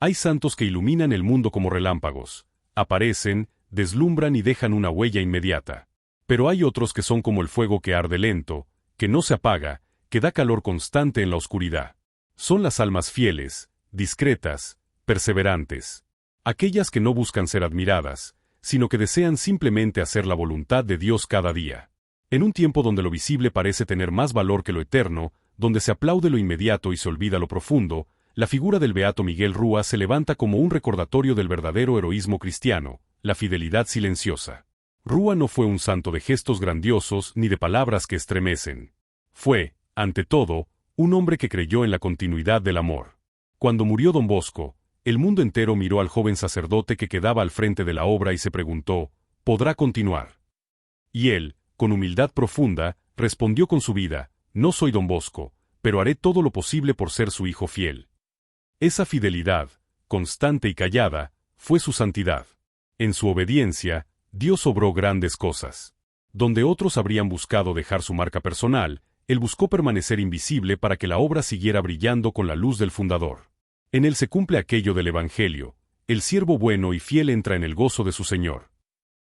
Hay santos que iluminan el mundo como relámpagos. Aparecen, deslumbran y dejan una huella inmediata. Pero hay otros que son como el fuego que arde lento, que no se apaga, que da calor constante en la oscuridad. Son las almas fieles, discretas, perseverantes. Aquellas que no buscan ser admiradas, sino que desean simplemente hacer la voluntad de Dios cada día. En un tiempo donde lo visible parece tener más valor que lo eterno, donde se aplaude lo inmediato y se olvida lo profundo, la figura del beato Miguel Rúa se levanta como un recordatorio del verdadero heroísmo cristiano, la fidelidad silenciosa. Rúa no fue un santo de gestos grandiosos ni de palabras que estremecen. Fue, ante todo, un hombre que creyó en la continuidad del amor. Cuando murió don Bosco, el mundo entero miró al joven sacerdote que quedaba al frente de la obra y se preguntó, ¿podrá continuar? Y él, con humildad profunda, respondió con su vida, no soy don Bosco, pero haré todo lo posible por ser su hijo fiel. Esa fidelidad, constante y callada, fue su santidad. En su obediencia, Dios obró grandes cosas. Donde otros habrían buscado dejar su marca personal, él buscó permanecer invisible para que la obra siguiera brillando con la luz del fundador. En él se cumple aquello del Evangelio, el siervo bueno y fiel entra en el gozo de su Señor.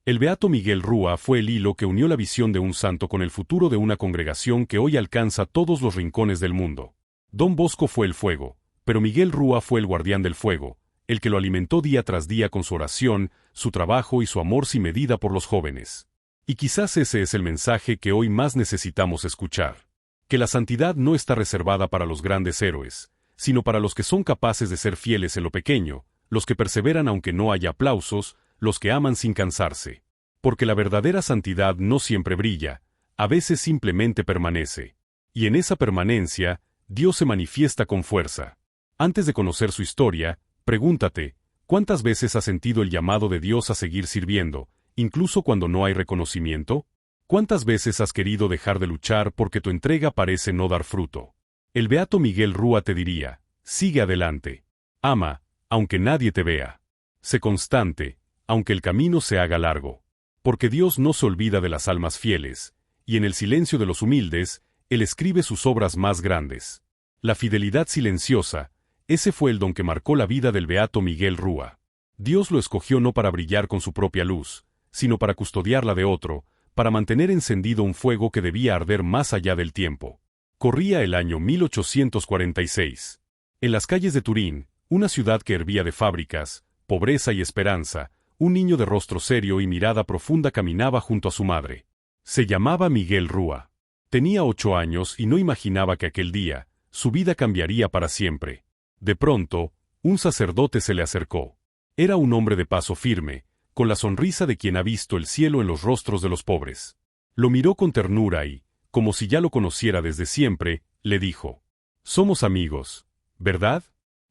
El beato Miguel Rúa fue el hilo que unió la visión de un santo con el futuro de una congregación que hoy alcanza todos los rincones del mundo. Don Bosco fue el fuego, pero Miguel Rúa fue el guardián del fuego, el que lo alimentó día tras día con su oración, su trabajo y su amor sin medida por los jóvenes. Y quizás ese es el mensaje que hoy más necesitamos escuchar. Que la santidad no está reservada para los grandes héroes, sino para los que son capaces de ser fieles en lo pequeño, los que perseveran aunque no haya aplausos, los que aman sin cansarse. Porque la verdadera santidad no siempre brilla, a veces simplemente permanece. Y en esa permanencia, Dios se manifiesta con fuerza. Antes de conocer su historia, pregúntate, ¿cuántas veces has sentido el llamado de Dios a seguir sirviendo, incluso cuando no hay reconocimiento? ¿Cuántas veces has querido dejar de luchar porque tu entrega parece no dar fruto? El beato Miguel Rúa te diría, sigue adelante. Ama, aunque nadie te vea. Sé constante, aunque el camino se haga largo. Porque Dios no se olvida de las almas fieles, y en el silencio de los humildes, Él escribe sus obras más grandes. La fidelidad silenciosa, ese fue el don que marcó la vida del beato Miguel Rúa. Dios lo escogió no para brillar con su propia luz, sino para custodiarla de otro, para mantener encendido un fuego que debía arder más allá del tiempo. Corría el año 1846. En las calles de Turín, una ciudad que hervía de fábricas, pobreza y esperanza, un niño de rostro serio y mirada profunda caminaba junto a su madre. Se llamaba Miguel Rúa. Tenía 8 años y no imaginaba que aquel día, su vida cambiaría para siempre. De pronto, un sacerdote se le acercó. Era un hombre de paso firme, con la sonrisa de quien ha visto el cielo en los rostros de los pobres. Lo miró con ternura y, como si ya lo conociera desde siempre, le dijo: «Somos amigos, ¿verdad?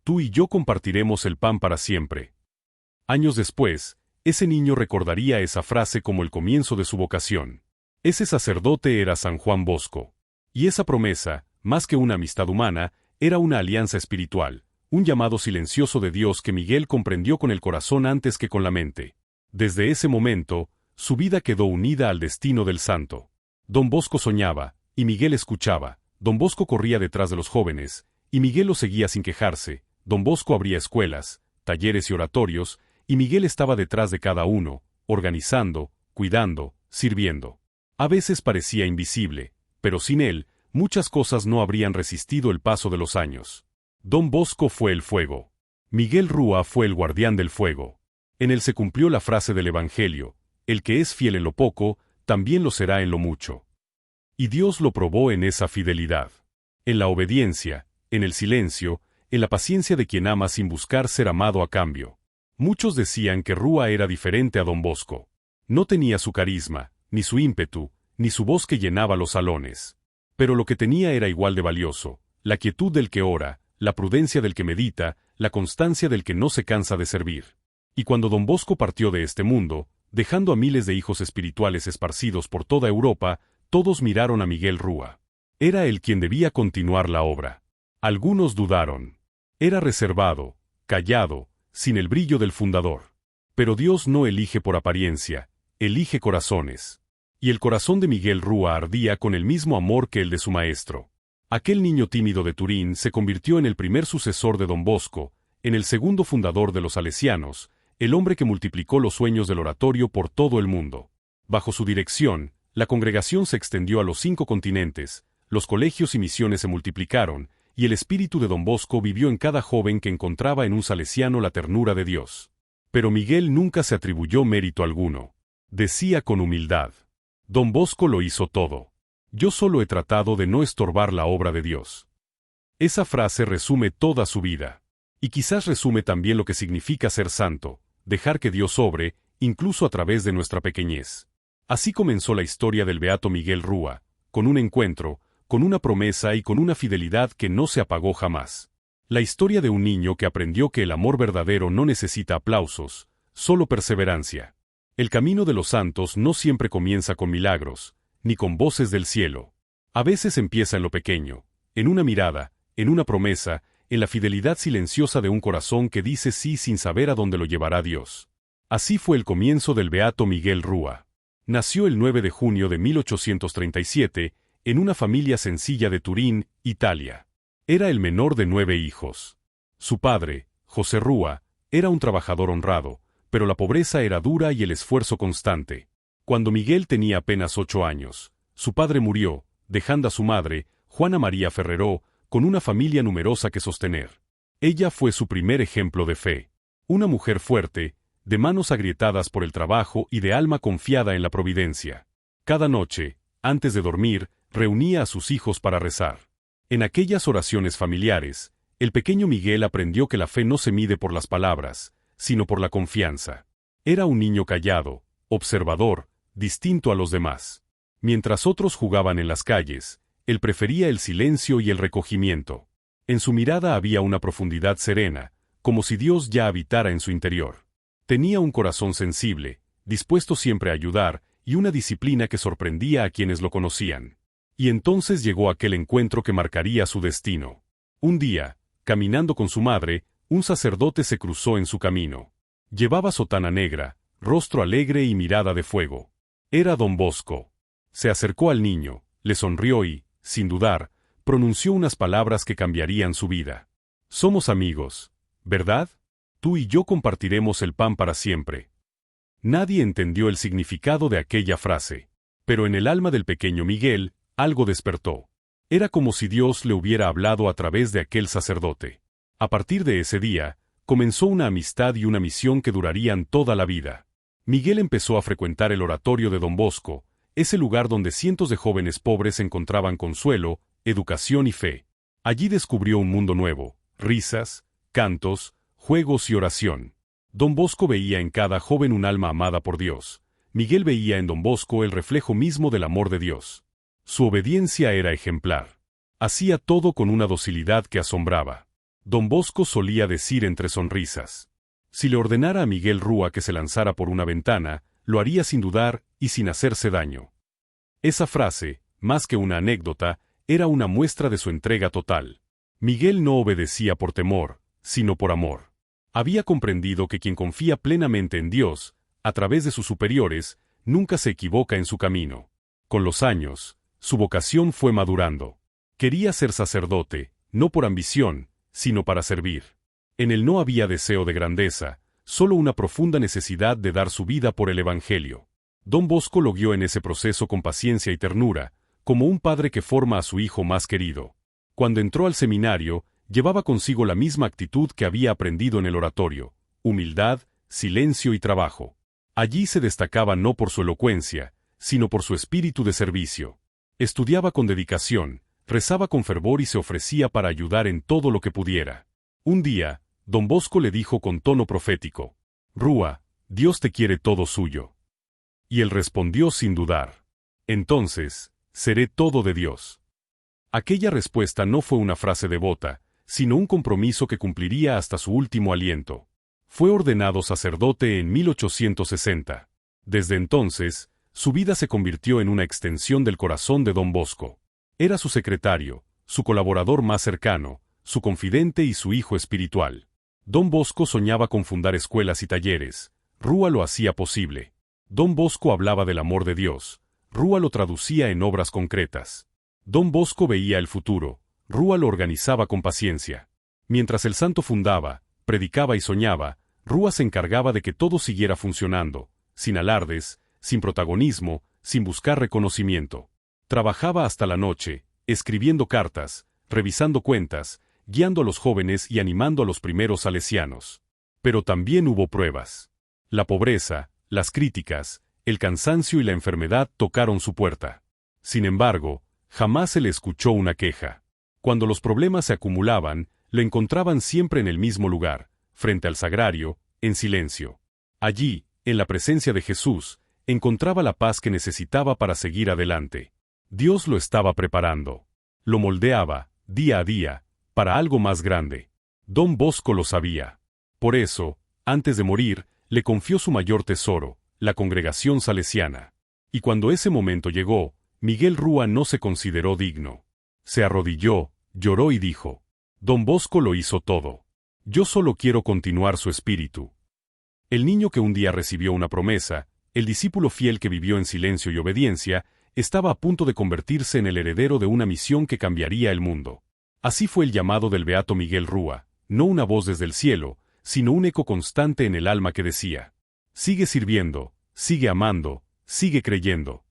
Tú y yo compartiremos el pan para siempre». Años después, ese niño recordaría esa frase como el comienzo de su vocación. Ese sacerdote era San Juan Bosco. Y esa promesa, más que una amistad humana, era una alianza espiritual, un llamado silencioso de Dios que Miguel comprendió con el corazón antes que con la mente. Desde ese momento, su vida quedó unida al destino del santo. Don Bosco soñaba, y Miguel escuchaba. Don Bosco corría detrás de los jóvenes, y Miguel lo seguía sin quejarse. Don Bosco abría escuelas, talleres y oratorios, y Miguel estaba detrás de cada uno, organizando, cuidando, sirviendo. A veces parecía invisible, pero sin él, muchas cosas no habrían resistido el paso de los años. Don Bosco fue el fuego. Miguel Rúa fue el guardián del fuego. En él se cumplió la frase del Evangelio: el que es fiel en lo poco, también lo será en lo mucho. Y Dios lo probó en esa fidelidad. En la obediencia, en el silencio, en la paciencia de quien ama sin buscar ser amado a cambio. Muchos decían que Rúa era diferente a Don Bosco. No tenía su carisma, ni su ímpetu, ni su voz que llenaba los salones. Pero lo que tenía era igual de valioso: la quietud del que ora, la prudencia del que medita, la constancia del que no se cansa de servir. Y cuando Don Bosco partió de este mundo, dejando a miles de hijos espirituales esparcidos por toda Europa, todos miraron a Miguel Rúa. Era él quien debía continuar la obra. Algunos dudaron. Era reservado, callado, sin el brillo del fundador. Pero Dios no elige por apariencia, elige corazones. Y el corazón de Miguel Rúa ardía con el mismo amor que el de su maestro. Aquel niño tímido de Turín se convirtió en el primer sucesor de Don Bosco, En el segundo fundador de los salesianos, el hombre que multiplicó los sueños del oratorio por todo el mundo. Bajo su dirección, la congregación se extendió a los 5 continentes, los colegios y misiones se multiplicaron, y el espíritu de Don Bosco vivió en cada joven que encontraba en un salesiano la ternura de Dios. Pero Miguel nunca se atribuyó mérito alguno. Decía con humildad: Don Bosco lo hizo todo. Yo solo he tratado de no estorbar la obra de Dios. Esa frase resume toda su vida. Y quizás resume también lo que significa ser santo, dejar que Dios obre, incluso a través de nuestra pequeñez. Así comenzó la historia del beato Miguel Rúa, con un encuentro, con una promesa y con una fidelidad que no se apagó jamás. La historia de un niño que aprendió que el amor verdadero no necesita aplausos, solo perseverancia. El camino de los santos no siempre comienza con milagros, ni con voces del cielo. A veces empieza en lo pequeño, en una mirada, en una promesa, en la fidelidad silenciosa de un corazón que dice sí sin saber a dónde lo llevará Dios. Así fue el comienzo del beato Miguel Rúa. Nació el 9 de junio de 1837, en una familia sencilla de Turín, Italia. Era el menor de 9 hijos. Su padre, José Rúa, era un trabajador honrado, pero la pobreza era dura y el esfuerzo constante. Cuando Miguel tenía apenas 8 años, su padre murió, dejando a su madre, Juana María Ferreró, con una familia numerosa que sostener. Ella fue su primer ejemplo de fe. Una mujer fuerte, de manos agrietadas por el trabajo y de alma confiada en la providencia. Cada noche, antes de dormir, reunía a sus hijos para rezar. En aquellas oraciones familiares, el pequeño Miguel aprendió que la fe no se mide por las palabras, sino por la confianza. Era un niño callado, observador, distinto a los demás. Mientras otros jugaban en las calles, él prefería el silencio y el recogimiento. En su mirada había una profundidad serena, como si Dios ya habitara en su interior. Tenía un corazón sensible, dispuesto siempre a ayudar, y una disciplina que sorprendía a quienes lo conocían. Y entonces llegó aquel encuentro que marcaría su destino. Un día, caminando con su madre, un sacerdote se cruzó en su camino. Llevaba sotana negra, rostro alegre y mirada de fuego. Era Don Bosco. Se acercó al niño, le sonrió y, sin dudar, pronunció unas palabras que cambiarían su vida. Somos amigos, ¿verdad? Tú y yo compartiremos el pan para siempre. Nadie entendió el significado de aquella frase, pero en el alma del pequeño Miguel, algo despertó. Era como si Dios le hubiera hablado a través de aquel sacerdote. A partir de ese día, comenzó una amistad y una misión que durarían toda la vida. Miguel empezó a frecuentar el oratorio de Don Bosco, ese lugar donde cientos de jóvenes pobres encontraban consuelo, educación y fe. Allí descubrió un mundo nuevo, risas, cantos, juegos y oración. Don Bosco veía en cada joven un alma amada por Dios. Miguel veía en Don Bosco el reflejo mismo del amor de Dios. Su obediencia era ejemplar. Hacía todo con una docilidad que asombraba. Don Bosco solía decir entre sonrisas: si le ordenara a Miguel Rúa que se lanzara por una ventana, lo haría sin dudar y sin hacerse daño. Esa frase, más que una anécdota, era una muestra de su entrega total. Miguel no obedecía por temor, sino por amor. Había comprendido que quien confía plenamente en Dios, a través de sus superiores, nunca se equivoca en su camino. Con los años, su vocación fue madurando. Quería ser sacerdote, no por ambición, sino para servir. En él no había deseo de grandeza, solo una profunda necesidad de dar su vida por el Evangelio. Don Bosco lo guió en ese proceso con paciencia y ternura, como un padre que forma a su hijo más querido. Cuando entró al seminario, llevaba consigo la misma actitud que había aprendido en el oratorio: humildad, silencio y trabajo. Allí se destacaba no por su elocuencia, sino por su espíritu de servicio. Estudiaba con dedicación, rezaba con fervor y se ofrecía para ayudar en todo lo que pudiera. Un día, Don Bosco le dijo con tono profético: Rúa, Dios te quiere todo suyo. Y él respondió sin dudar: entonces, seré todo de Dios. Aquella respuesta no fue una frase devota, sino un compromiso que cumpliría hasta su último aliento. Fue ordenado sacerdote en 1860. Desde entonces, su vida se convirtió en una extensión del corazón de Don Bosco. Era su secretario, su colaborador más cercano, su confidente y su hijo espiritual. Don Bosco soñaba con fundar escuelas y talleres. Rúa lo hacía posible. Don Bosco hablaba del amor de Dios. Rúa lo traducía en obras concretas. Don Bosco veía el futuro. Rúa lo organizaba con paciencia. Mientras el santo fundaba, predicaba y soñaba, Rúa se encargaba de que todo siguiera funcionando, sin alardes, sin protagonismo, sin buscar reconocimiento. Trabajaba hasta la noche, escribiendo cartas, revisando cuentas, guiando a los jóvenes y animando a los primeros salesianos. Pero también hubo pruebas. La pobreza, las críticas, el cansancio y la enfermedad tocaron su puerta. Sin embargo, jamás se le escuchó una queja. Cuando los problemas se acumulaban, lo encontraban siempre en el mismo lugar, frente al sagrario, en silencio. Allí, en la presencia de Jesús, encontraba la paz que necesitaba para seguir adelante. Dios lo estaba preparando. Lo moldeaba, día a día, para algo más grande. Don Bosco lo sabía. Por eso, antes de morir, le confió su mayor tesoro, la congregación salesiana. Y cuando ese momento llegó, Miguel Rúa no se consideró digno. Se arrodilló, lloró y dijo: Don Bosco lo hizo todo. Yo solo quiero continuar su espíritu. El niño que un día recibió una promesa, el discípulo fiel que vivió en silencio y obediencia, estaba a punto de convertirse en el heredero de una misión que cambiaría el mundo. Así fue el llamado del beato Miguel Rúa, no una voz desde el cielo, sino un eco constante en el alma que decía: sigue sirviendo, sigue amando, sigue creyendo.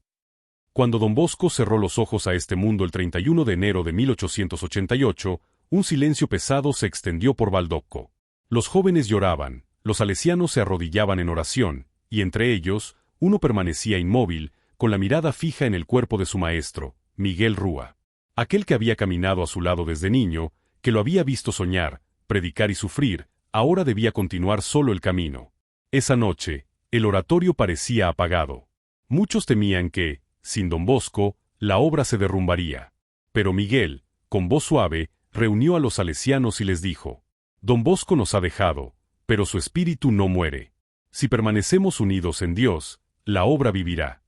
Cuando don Bosco cerró los ojos a este mundo el 31 de enero de 1888, un silencio pesado se extendió por Baldocco. Los jóvenes lloraban, los salesianos se arrodillaban en oración, y entre ellos, uno permanecía inmóvil, con la mirada fija en el cuerpo de su maestro, Miguel Rúa. Aquel que había caminado a su lado desde niño, que lo había visto soñar, predicar y sufrir, ahora debía continuar solo el camino. Esa noche, el oratorio parecía apagado. Muchos temían que, sin don Bosco, la obra se derrumbaría. Pero Miguel, con voz suave, reunió a los salesianos y les dijo: Don Bosco nos ha dejado, pero su espíritu no muere. Si permanecemos unidos en Dios, la obra vivirá.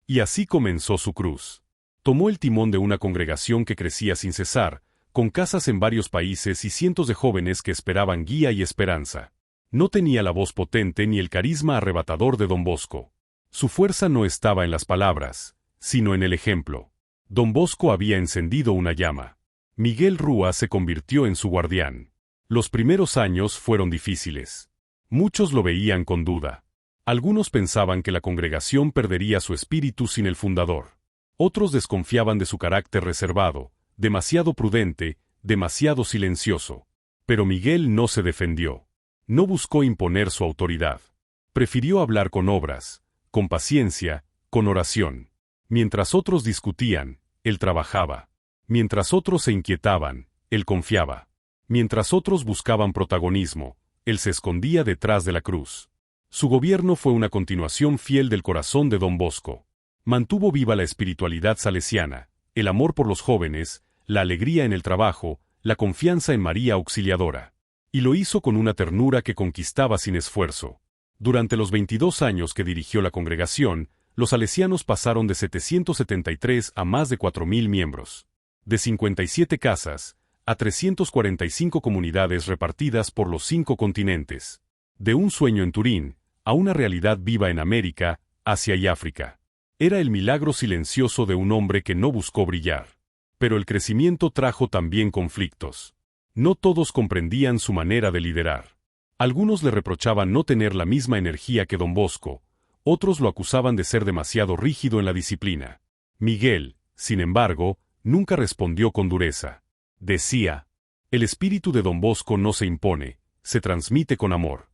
Y así comenzó su cruz. Tomó el timón de una congregación que crecía sin cesar, con casas en varios países y cientos de jóvenes que esperaban guía y esperanza. No tenía la voz potente ni el carisma arrebatador de don Bosco. Su fuerza no estaba en las palabras, sino en el ejemplo. Don Bosco había encendido una llama. Miguel Rúa se convirtió en su guardián. Los primeros años fueron difíciles. Muchos lo veían con duda. Algunos pensaban que la congregación perdería su espíritu sin el fundador. Otros desconfiaban de su carácter reservado, demasiado prudente, demasiado silencioso. Pero Miguel no se defendió. No buscó imponer su autoridad. Prefirió hablar con obras, con paciencia, con oración. Mientras otros discutían, él trabajaba. Mientras otros se inquietaban, él confiaba. Mientras otros buscaban protagonismo, él se escondía detrás de la cruz. Su gobierno fue una continuación fiel del corazón de don Bosco. Mantuvo viva la espiritualidad salesiana, el amor por los jóvenes, la alegría en el trabajo, la confianza en María Auxiliadora. Y lo hizo con una ternura que conquistaba sin esfuerzo. Durante los 22 años que dirigió la congregación, los salesianos pasaron de 773 a más de 4.000 miembros. De 57 casas, a 345 comunidades repartidas por los 5 continentes. De un sueño en Turín, a una realidad viva en América, Asia y África. Era el milagro silencioso de un hombre que no buscó brillar. Pero el crecimiento trajo también conflictos. No todos comprendían su manera de liderar. Algunos le reprochaban no tener la misma energía que don Bosco, otros lo acusaban de ser demasiado rígido en la disciplina. Miguel, sin embargo, nunca respondió con dureza. Decía: el espíritu de don Bosco no se impone, se transmite con amor.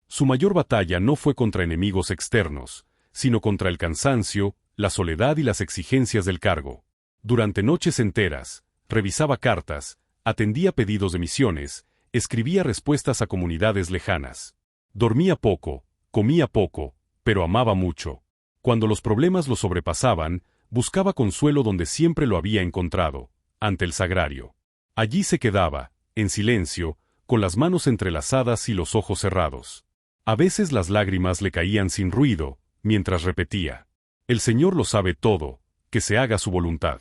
Su mayor batalla no fue contra enemigos externos, sino contra el cansancio, la soledad y las exigencias del cargo. Durante noches enteras, revisaba cartas, atendía pedidos de misiones, escribía respuestas a comunidades lejanas. Dormía poco, comía poco, pero amaba mucho. Cuando los problemas lo sobrepasaban, buscaba consuelo donde siempre lo había encontrado, ante el sagrario. Allí se quedaba, en silencio, con las manos entrelazadas y los ojos cerrados. A veces las lágrimas le caían sin ruido, mientras repetía: el Señor lo sabe todo, que se haga su voluntad.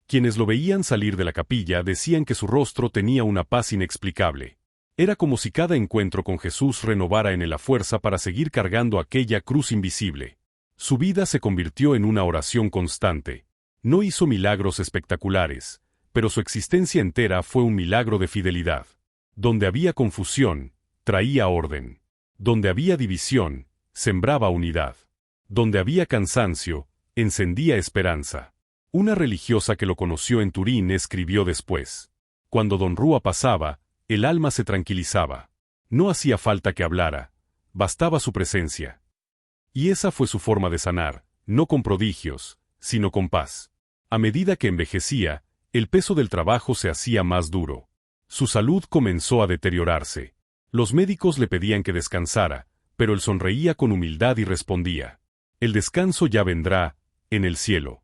Quienes lo veían salir de la capilla decían que su rostro tenía una paz inexplicable. Era como si cada encuentro con Jesús renovara en él la fuerza para seguir cargando aquella cruz invisible. Su vida se convirtió en una oración constante. No hizo milagros espectaculares, pero su existencia entera fue un milagro de fidelidad. Donde había confusión, traía orden. Donde había división, sembraba unidad. Donde había cansancio, encendía esperanza. Una religiosa que lo conoció en Turín escribió después: cuando don Rúa pasaba, el alma se tranquilizaba. No hacía falta que hablara, bastaba su presencia. Y esa fue su forma de sanar, no con prodigios, sino con paz. A medida que envejecía, el peso del trabajo se hacía más duro. Su salud comenzó a deteriorarse. Los médicos le pedían que descansara, pero él sonreía con humildad y respondía: el descanso ya vendrá, en el cielo.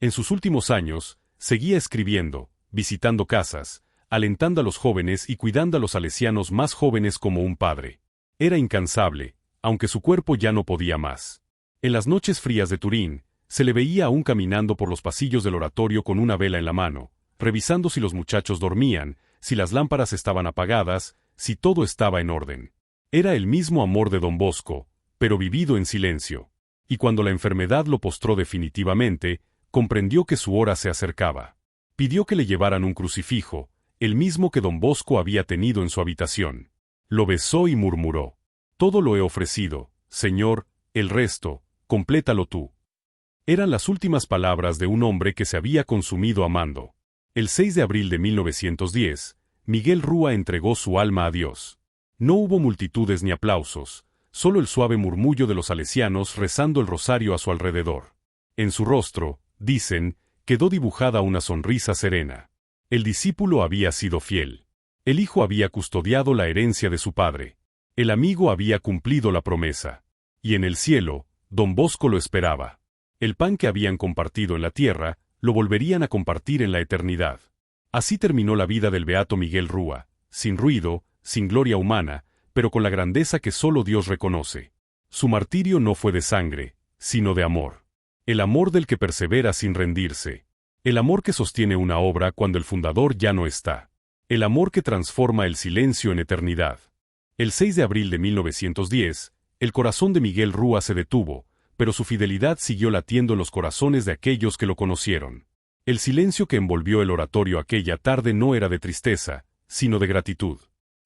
En sus últimos años, seguía escribiendo, visitando casas, alentando a los jóvenes y cuidando a los salesianos más jóvenes como un padre. Era incansable, aunque su cuerpo ya no podía más. En las noches frías de Turín, se le veía aún caminando por los pasillos del oratorio con una vela en la mano, revisando si los muchachos dormían, si las lámparas estaban apagadas, si todo estaba en orden. Era el mismo amor de don Bosco, pero vivido en silencio. Y cuando la enfermedad lo postró definitivamente, comprendió que su hora se acercaba. Pidió que le llevaran un crucifijo, el mismo que don Bosco había tenido en su habitación. Lo besó y murmuró: todo lo he ofrecido, Señor, el resto, complétalo tú. Eran las últimas palabras de un hombre que se había consumido amando. El 6 de abril de 1910, Miguel Rúa entregó su alma a Dios. No hubo multitudes ni aplausos, solo el suave murmullo de los salesianos rezando el rosario a su alrededor. En su rostro, dicen, quedó dibujada una sonrisa serena. El discípulo había sido fiel. El hijo había custodiado la herencia de su padre. El amigo había cumplido la promesa. Y en el cielo, don Bosco lo esperaba. El pan que habían compartido en la tierra, lo volverían a compartir en la eternidad. Así terminó la vida del beato Miguel Rúa, sin ruido, sin gloria humana, pero con la grandeza que solo Dios reconoce. Su martirio no fue de sangre, sino de amor. El amor del que persevera sin rendirse. El amor que sostiene una obra cuando el fundador ya no está. El amor que transforma el silencio en eternidad. El 6 de abril de 1910, el corazón de Miguel Rúa se detuvo, pero su fidelidad siguió latiendo en los corazones de aquellos que lo conocieron. El silencio que envolvió el oratorio aquella tarde no era de tristeza, sino de gratitud.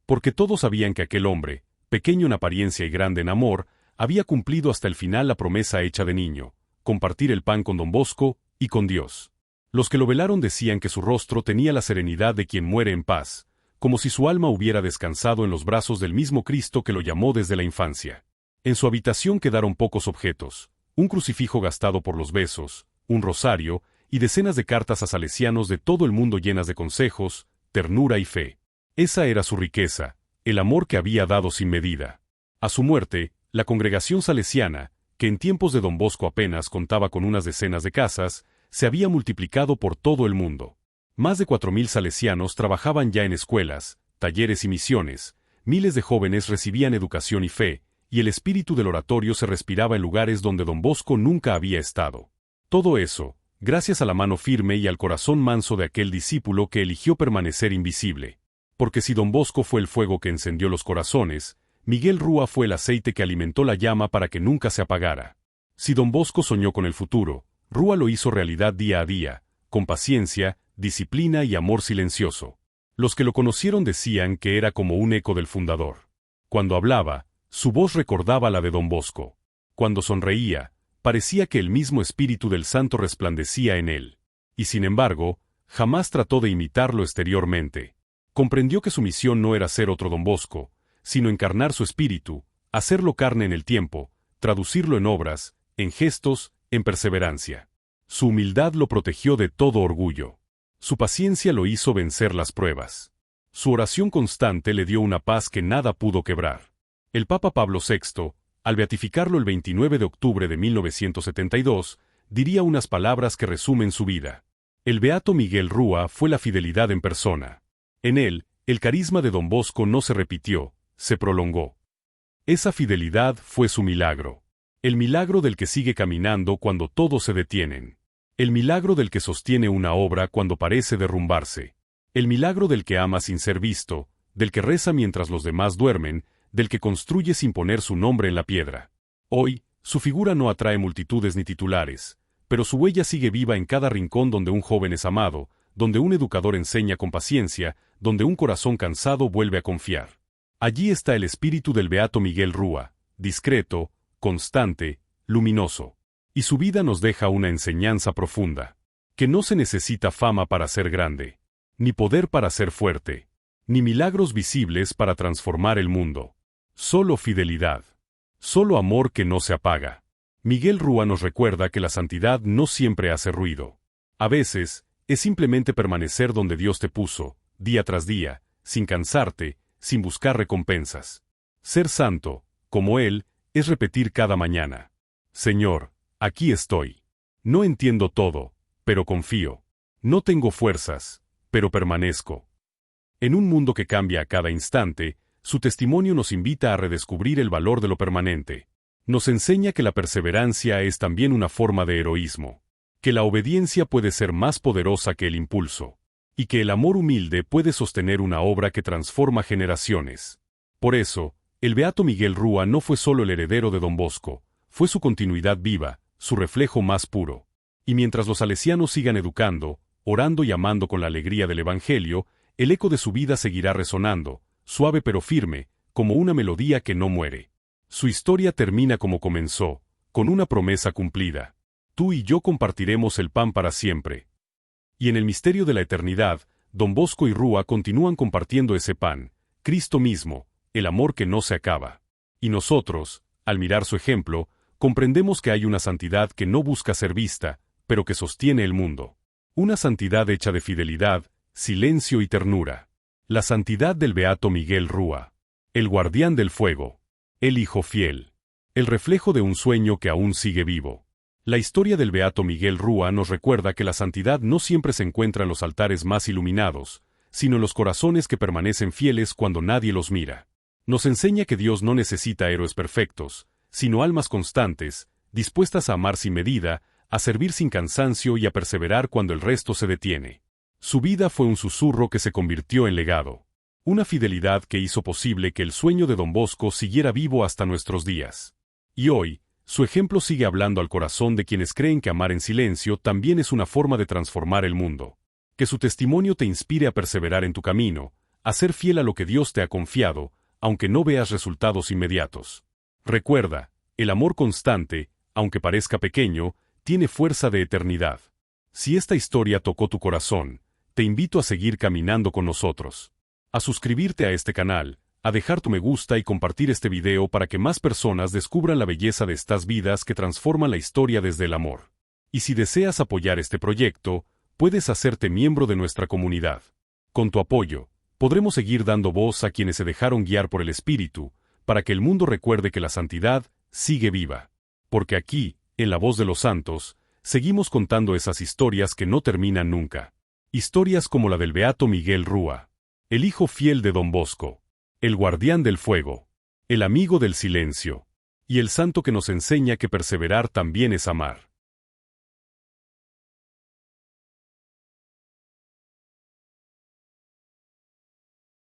Porque todos sabían que aquel hombre, pequeño en apariencia y grande en amor, había cumplido hasta el final la promesa hecha de niño: compartir el pan con don Bosco y con Dios. Los que lo velaron decían que su rostro tenía la serenidad de quien muere en paz, como si su alma hubiera descansado en los brazos del mismo Cristo que lo llamó desde la infancia. En su habitación quedaron pocos objetos: un crucifijo gastado por los besos, un rosario, y decenas de cartas a salesianos de todo el mundo llenas de consejos, ternura y fe. Esa era su riqueza, el amor que había dado sin medida. A su muerte, la congregación salesiana, que en tiempos de don Bosco apenas contaba con unas decenas de casas, se había multiplicado por todo el mundo. Más de 4000 salesianos trabajaban ya en escuelas, talleres y misiones, miles de jóvenes recibían educación y fe, y el espíritu del oratorio se respiraba en lugares donde don Bosco nunca había estado. Todo eso, gracias a la mano firme y al corazón manso de aquel discípulo que eligió permanecer invisible. Porque si don Bosco fue el fuego que encendió los corazones, Miguel Rúa fue el aceite que alimentó la llama para que nunca se apagara. Si don Bosco soñó con el futuro, Rúa lo hizo realidad día a día, con paciencia, disciplina y amor silencioso. Los que lo conocieron decían que era como un eco del fundador. Cuando hablaba, su voz recordaba la de don Bosco. Cuando sonreía, parecía que el mismo espíritu del santo resplandecía en él. Y sin embargo, jamás trató de imitarlo exteriormente. Comprendió que su misión no era ser otro don Bosco, sino encarnar su espíritu, hacerlo carne en el tiempo, traducirlo en obras, en gestos, en perseverancia. Su humildad lo protegió de todo orgullo. Su paciencia lo hizo vencer las pruebas. Su oración constante le dio una paz que nada pudo quebrar. El Papa Pablo VI, al beatificarlo el 29 de octubre de 1972, diría unas palabras que resumen su vida. El beato Miguel Rúa fue la fidelidad en persona. En él, el carisma de don Bosco no se repitió, se prolongó. Esa fidelidad fue su milagro. El milagro del que sigue caminando cuando todos se detienen. El milagro del que sostiene una obra cuando parece derrumbarse. El milagro del que ama sin ser visto, del que reza mientras los demás duermen, del que construye sin poner su nombre en la piedra. Hoy, su figura no atrae multitudes ni titulares, pero su huella sigue viva en cada rincón donde un joven es amado, donde un educador enseña con paciencia, donde un corazón cansado vuelve a confiar. Allí está el espíritu del beato Miguel Rúa, discreto, constante, luminoso. Y su vida nos deja una enseñanza profunda. Que no se necesita fama para ser grande, ni poder para ser fuerte, ni milagros visibles para transformar el mundo. Solo fidelidad. Solo amor que no se apaga. Miguel Rúa nos recuerda que la santidad no siempre hace ruido. A veces, es simplemente permanecer donde Dios te puso, día tras día, sin cansarte, sin buscar recompensas. Ser santo, como Él, es repetir cada mañana: Señor, aquí estoy. No entiendo todo, pero confío. No tengo fuerzas, pero permanezco. En un mundo que cambia a cada instante, su testimonio nos invita a redescubrir el valor de lo permanente. Nos enseña que la perseverancia es también una forma de heroísmo, que la obediencia puede ser más poderosa que el impulso, y que el amor humilde puede sostener una obra que transforma generaciones. Por eso, el beato Miguel Rúa no fue solo el heredero de Don Bosco, fue su continuidad viva, su reflejo más puro. Y mientras los salesianos sigan educando, orando y amando con la alegría del Evangelio, el eco de su vida seguirá resonando, suave pero firme, como una melodía que no muere. Su historia termina como comenzó, con una promesa cumplida. Tú y yo compartiremos el pan para siempre. Y en el misterio de la eternidad, Don Bosco y Rúa continúan compartiendo ese pan, Cristo mismo, el amor que no se acaba. Y nosotros, al mirar su ejemplo, comprendemos que hay una santidad que no busca ser vista, pero que sostiene el mundo. Una santidad hecha de fidelidad, silencio y ternura. La santidad del beato Miguel Rúa. El guardián del fuego. El hijo fiel. El reflejo de un sueño que aún sigue vivo. La historia del beato Miguel Rúa nos recuerda que la santidad no siempre se encuentra en los altares más iluminados, sino en los corazones que permanecen fieles cuando nadie los mira. Nos enseña que Dios no necesita héroes perfectos, sino almas constantes, dispuestas a amar sin medida, a servir sin cansancio y a perseverar cuando el resto se detiene. Su vida fue un susurro que se convirtió en legado. Una fidelidad que hizo posible que el sueño de Don Bosco siguiera vivo hasta nuestros días. Y hoy, su ejemplo sigue hablando al corazón de quienes creen que amar en silencio también es una forma de transformar el mundo. Que su testimonio te inspire a perseverar en tu camino, a ser fiel a lo que Dios te ha confiado, aunque no veas resultados inmediatos. Recuerda, el amor constante, aunque parezca pequeño, tiene fuerza de eternidad. Si esta historia tocó tu corazón, te invito a seguir caminando con nosotros. A suscribirte a este canal, a dejar tu me gusta y compartir este video para que más personas descubran la belleza de estas vidas que transforman la historia desde el amor. Y si deseas apoyar este proyecto, puedes hacerte miembro de nuestra comunidad. Con tu apoyo, podremos seguir dando voz a quienes se dejaron guiar por el Espíritu, para que el mundo recuerde que la santidad sigue viva. Porque aquí, en la voz de los santos, seguimos contando esas historias que no terminan nunca. Historias como la del beato Miguel Rúa, el hijo fiel de Don Bosco, el guardián del fuego, el amigo del silencio, y el santo que nos enseña que perseverar también es amar.